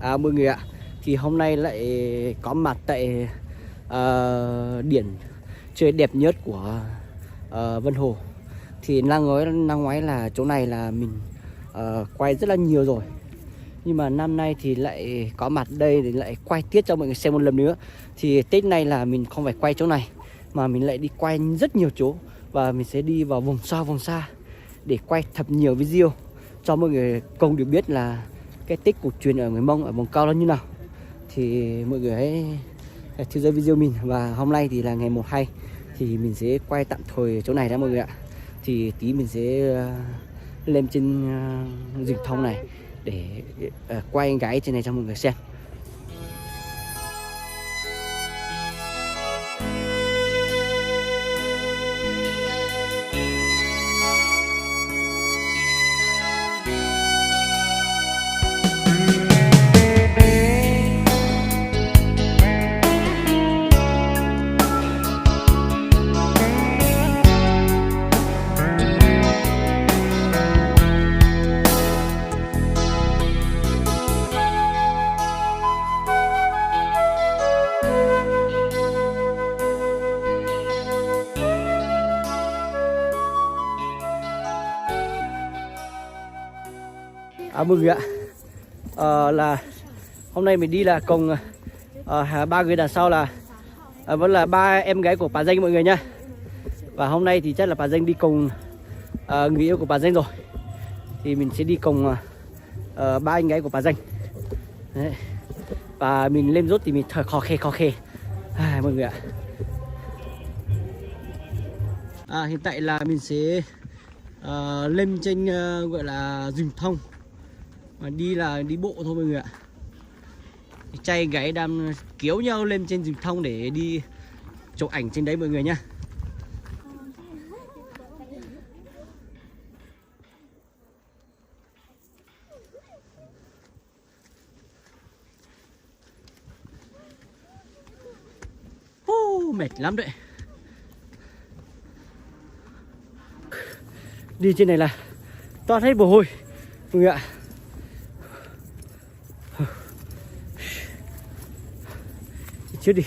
Mọi người ạ, thì hôm nay lại có mặt tại điểm chơi đẹp nhất của Vân Hồ. Thì năm ngoái là chỗ này là mình quay rất là nhiều rồi, nhưng mà năm nay thì lại có mặt đây để lại quay tiếp cho mọi người xem một lần nữa. Thì Tết này là mình không phải quay chỗ này mà mình lại đi quay rất nhiều chỗ, và mình sẽ đi vào vùng xa để quay thật nhiều video cho mọi người cùng được biết là cái Tết cổ truyền ở người Mông ở Vùng Cao nó như nào. Thì mọi người hãy theo dõi video mình. Và hôm nay thì là ngày 1/2 thì mình sẽ quay tạm thời chỗ này đó mọi người ạ. Thì tí mình sẽ lên trên rừng thông này để quay gái trên này cho mọi người xem. Mọi người ạ, là hôm nay mình đi là cùng ba người đằng sau là vẫn là ba em gái của bà Danh mọi người nhá. Và hôm nay thì chắc là bà Danh đi cùng người yêu của bà Danh rồi, thì mình sẽ đi cùng ba anh gái của bà Danh. Đấy. Và mình lên rút thì mình thở khó khè mọi người ạ. Hiện tại là mình sẽ lên trên gọi là rừng thông, mà đi là đi bộ thôi mọi người ạ. Trai gái đang kéo nhau lên trên rừng thông để đi chụp ảnh trên đấy mọi người nhá. Mệt lắm đấy. Đi trên này là toát hết mồ hôi mọi người ạ. Chưa đi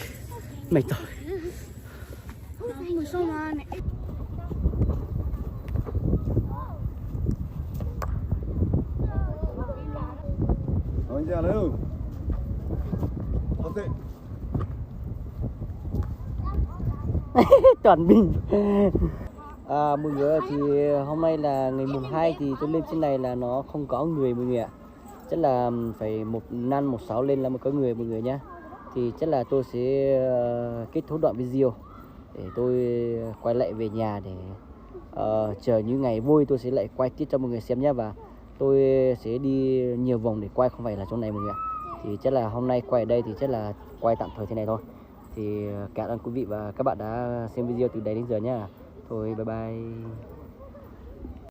mệt rồi. Toàn mình. Mọi người ơi, thì hôm nay là ngày mùng 2 thì tôi lên trên này là nó không có người mọi người ạ. Chắc là phải 1:56 lên là mới có người mọi người nhá. Thì chắc là tôi sẽ kết thúc đoạn video để tôi quay lại về nhà để chờ những ngày vui tôi sẽ lại quay tiếp cho mọi người xem nhé. Và tôi sẽ đi nhiều vòng để quay, không phải là chỗ này mọi người ạ. Thì chắc là hôm nay quay ở đây thì chắc là quay tạm thời thế này thôi. Thì cảm ơn quý vị và các bạn đã xem video từ đây đến giờ nhá. Thôi bye bye.